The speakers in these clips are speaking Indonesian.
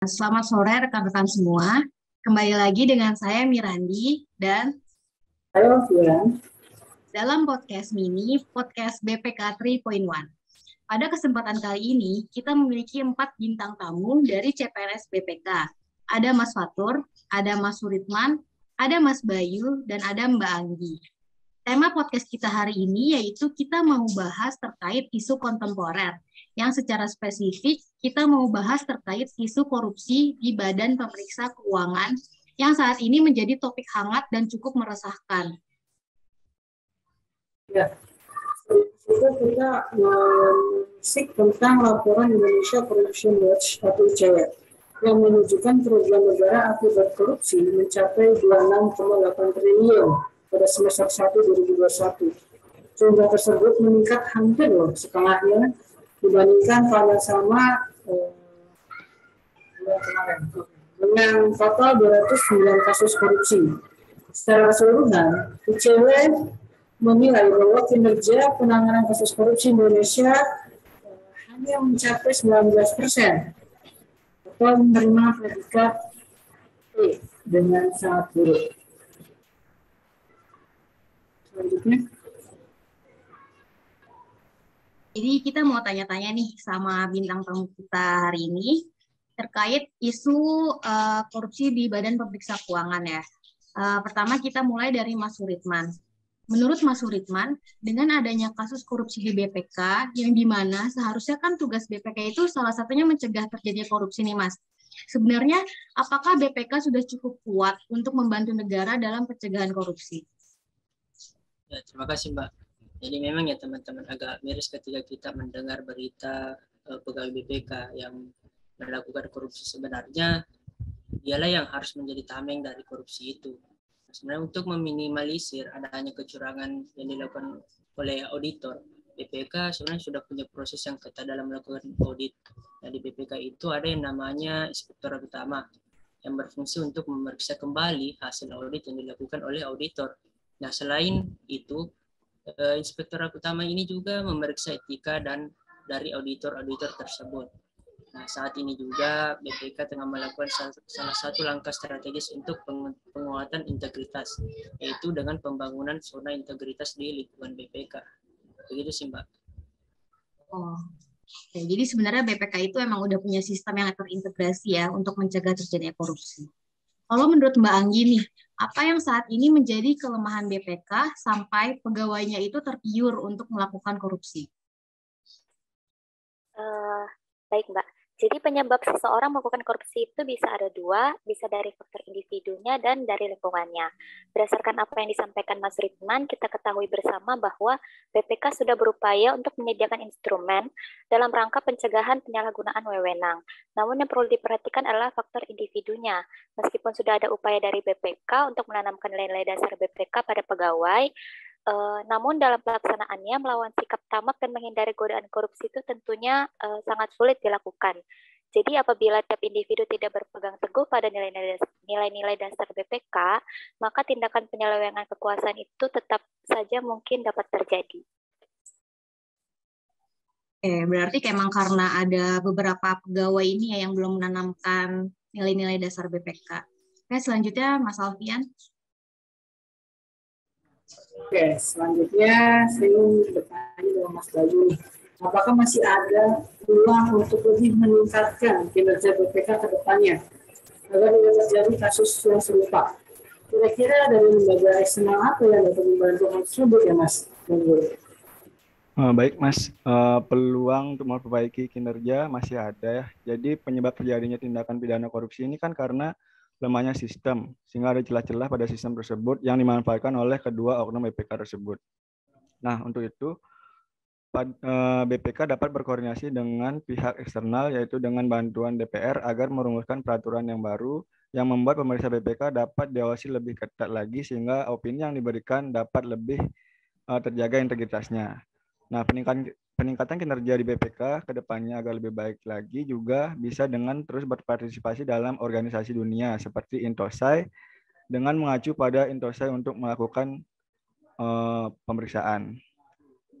Selamat sore rekan-rekan semua. Kembali lagi dengan saya Mirandi dan Halo, Fian. dalam podcast mini, podcast BPK 3.1. Pada kesempatan kali ini, kita memiliki 4 bintang tamu dari CPNS BPK. Ada Mas Fatur, ada Mas Suritman, ada Mas Bayu, dan ada Mbak Anggi. Tema podcast kita hari ini yaitu kita mau bahas terkait isu kontemporer, yang secara spesifik kita mau bahas terkait isu korupsi di Badan Pemeriksa Keuangan yang saat ini menjadi topik hangat dan cukup meresahkan. Ya, juga kita mengusik tentang laporan Indonesia Corruption Watch atau ICW yang menunjukkan kerugian negara akibat korupsi mencapai 26,8 triliun pada semester 1 2021. Jumlah tersebut meningkat hampir setengahnya dibandingkan pada sama bulan kemarin dengan total 209 kasus korupsi. Secara keseluruhan, ICW menilai bahwa kinerja penanganan kasus korupsi Indonesia hanya mencapai 19% atau menerima predikat E dengan sangat buruk. Selanjutnya. Jadi kita mau tanya-tanya nih sama bintang tamu kita hari ini terkait isu korupsi di Badan Pemeriksa Keuangan ya. Pertama kita mulai dari Mas Suritman. Menurut Mas Suritman, dengan adanya kasus korupsi di BPK, yang dimana seharusnya kan tugas BPK itu salah satunya mencegah terjadinya korupsi nih Mas. Sebenarnya, apakah BPK sudah cukup kuat untuk membantu negara dalam pencegahan korupsi? Ya, terima kasih Mbak. Jadi memang ya teman-teman agak miris ketika kita mendengar berita pegawai BPK yang melakukan korupsi. Sebenarnya dialah yang harus menjadi tameng dari korupsi itu. Sebenarnya untuk meminimalisir adanya kecurangan yang dilakukan oleh auditor, BPK sebenarnya sudah punya proses yang ketat dalam melakukan audit. Nah, di BPK itu ada yang namanya Inspektorat Utama yang berfungsi untuk memeriksa kembali hasil audit yang dilakukan oleh auditor. Nah, selain itu, Inspektorat Utama ini juga memeriksa etika dan dari auditor-auditor tersebut. Nah, saat ini juga BPK tengah melakukan salah satu langkah strategis untuk penguatan integritas, yaitu dengan pembangunan zona integritas di lingkungan BPK. Begitu sih, Mbak. Oh, oke. Jadi sebenarnya BPK itu emang udah punya sistem yang terintegrasi ya untuk mencegah terjadinya korupsi. Kalau menurut Mbak Anggi nih, apa yang saat ini menjadi kelemahan BPK sampai pegawainya itu tergiur untuk melakukan korupsi? Baik, Mbak. Jadi penyebab seseorang melakukan korupsi itu bisa ada dua, bisa dari faktor individunya dan dari lingkungannya. Berdasarkan apa yang disampaikan Mas Ridman, kita ketahui bersama bahwa BPK sudah berupaya untuk menyediakan instrumen dalam rangka pencegahan penyalahgunaan wewenang. Namun yang perlu diperhatikan adalah faktor individunya. Meskipun sudah ada upaya dari BPK untuk menanamkan nilai-nilai dasar BPK pada pegawai, namun dalam pelaksanaannya melawan sikap tamak dan menghindari godaan korupsi itu tentunya sangat sulit dilakukan. Jadi apabila tiap individu tidak berpegang teguh pada nilai-nilai dasar BPK, maka tindakan penyelewengan kekuasaan itu tetap saja mungkin dapat terjadi. Berarti emang karena ada beberapa pegawai ini ya yang belum menanamkan nilai-nilai dasar BPK. Oke, selanjutnya Mas Alfian. Oke, selanjutnya saya ingin bertanya dengan Mas Bayu. Apakah masih ada peluang untuk lebih meningkatkan kinerja BPK ke depannya agar tidak terjadi kasus yang serupa? Kira-kira dari lembaga eksternal apa yang dapat membantu hal tersebut ya Mas? Baik Mas, peluang untuk memperbaiki kinerja masih ada ya. Jadi penyebab terjadinya tindakan pidana korupsi ini kan karena lemahnya sistem, sehingga ada celah-celah pada sistem tersebut yang dimanfaatkan oleh kedua oknum BPK tersebut. Nah, untuk itu BPK dapat berkoordinasi dengan pihak eksternal, yaitu dengan bantuan DPR agar merumuskan peraturan yang baru yang membuat pemeriksa BPK dapat diawasi lebih ketat lagi sehingga opini yang diberikan dapat lebih terjaga integritasnya. Nah, peningkatan kinerja di BPK ke depannya agar lebih baik lagi juga bisa dengan terus berpartisipasi dalam organisasi dunia seperti Intosai dengan mengacu pada Intosai untuk melakukan pemeriksaan.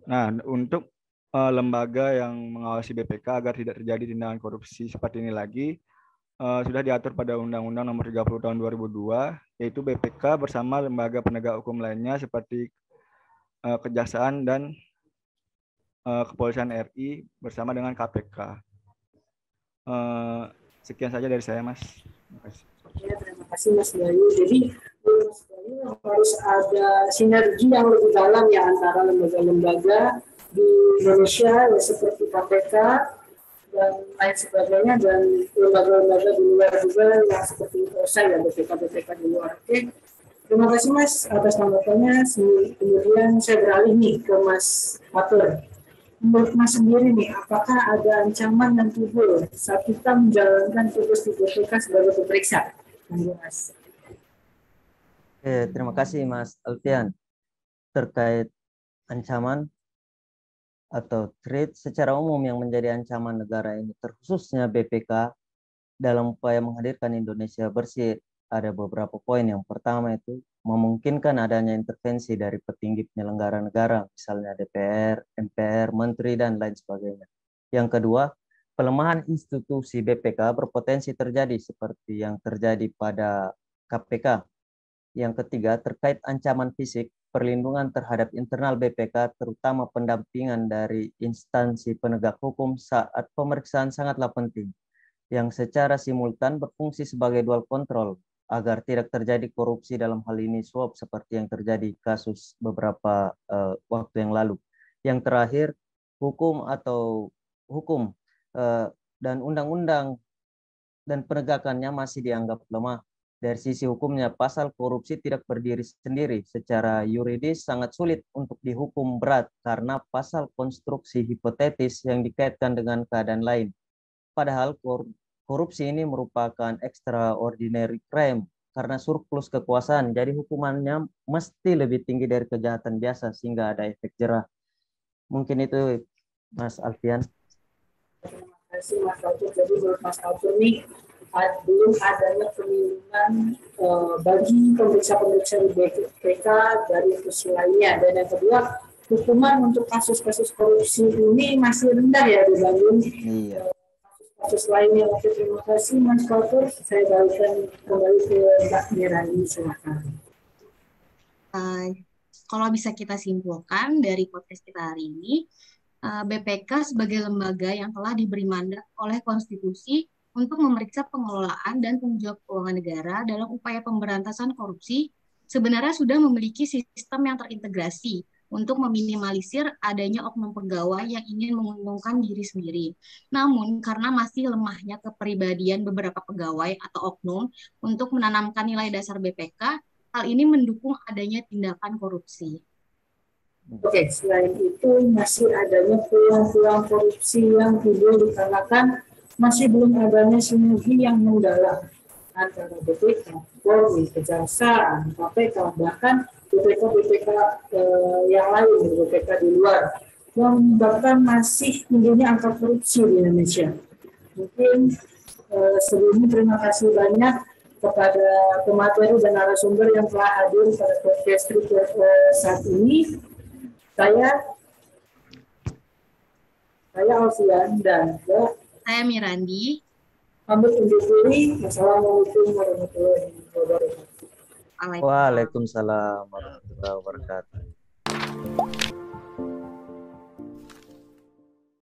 Nah, untuk lembaga yang mengawasi BPK agar tidak terjadi tindakan korupsi seperti ini lagi, sudah diatur pada Undang-Undang Nomor 30 Tahun 2002, yaitu BPK bersama lembaga penegak hukum lainnya seperti Kejaksaan dan Kepolisian RI bersama dengan KPK. Sekian saja dari saya, Mas. Terima kasih. Ya, terima kasih Mas Bayu. Jadi Mas Bayu harus ada sinergi yang lebih dalam ya antara lembaga-lembaga di Indonesia ya, seperti KPK dan lain sebagainya, dan lembaga-lembaga di luar juga yang seperti OSA ya, BPK di luar. Oke. Terima kasih Mas atas tanggapannya. Kemudian saya beralih nih ke Mas Fatur. Menurut Mas sendiri nih, apakah ada ancaman dan timbul saat kita menjalankan tugas di BPK sebagai pemeriksa? Mas. Terima kasih Mas Alfian. Terkait ancaman atau threat secara umum yang menjadi ancaman negara ini, terkhususnya BPK dalam upaya menghadirkan Indonesia bersih, ada beberapa poin. Yang pertama itu memungkinkan adanya intervensi dari petinggi penyelenggara negara, misalnya DPR, MPR, Menteri, dan lain sebagainya. Yang kedua, pelemahan institusi BPK berpotensi terjadi seperti yang terjadi pada KPK. Yang ketiga, terkait ancaman fisik, perlindungan terhadap internal BPK, terutama pendampingan dari instansi penegak hukum saat pemeriksaan sangatlah penting, yang secara simultan berfungsi sebagai dual control agar tidak terjadi korupsi, dalam hal ini suap seperti yang terjadi kasus beberapa waktu yang lalu. Yang terakhir, hukum dan undang-undang dan penegakannya masih dianggap lemah. Dari sisi hukumnya, pasal korupsi tidak berdiri sendiri. Secara yuridis sangat sulit untuk dihukum berat karena pasal konstruksi hipotetis yang dikaitkan dengan keadaan lain. Padahal korupsi ini merupakan extraordinary crime karena surplus kekuasaan, jadi hukumannya mesti lebih tinggi dari kejahatan biasa sehingga ada efek jerah. Mungkin itu Mas Alfian. Terima kasih Mas Fatur. Jadi menurut Mas Fatur nih, belum adanya perlindungan bagi pemeriksa-pemeriksa di BPK dari institusi lainnya. Dan yang kedua, hukuman untuk kasus-kasus korupsi ini masih rendah ya dibanding kasus lainnya. Oke, terima kasih Mas Fatur. Saya balikan kembali ke Mbak Mirani, silakan. Kalau bisa kita simpulkan dari podcast kita hari ini, BPK sebagai lembaga yang telah diberi mandat oleh konstitusi untuk memeriksa pengelolaan dan tanggung jawab keuangan negara dalam upaya pemberantasan korupsi, sebenarnya sudah memiliki sistem yang terintegrasi untuk meminimalisir adanya oknum pegawai yang ingin menguntungkan diri sendiri. Namun, karena masih lemahnya kepribadian beberapa pegawai atau oknum untuk menanamkan nilai dasar BPK, hal ini mendukung adanya tindakan korupsi. Oke, selain itu masih adanya peluang-peluang korupsi yang timbul dikarenakan masih belum adanya sinergi yang mendalam antara BPK, Polri, Kejaksaan, KPK, bahkan BPK yang lain, BPK di luar, yang menyebabkan masih tingginya angka korupsi di Indonesia. Mungkin sebelumnya terima kasih banyak kepada pemateri dan narasumber yang telah hadir pada podcast saat ini. Saya Alfian dan saya Mirandi. Pamit undur diri. Wassalamualaikum warahmatullahi wabarakatuh. Waalaikumsalam warahmatullahi wabarakatuh.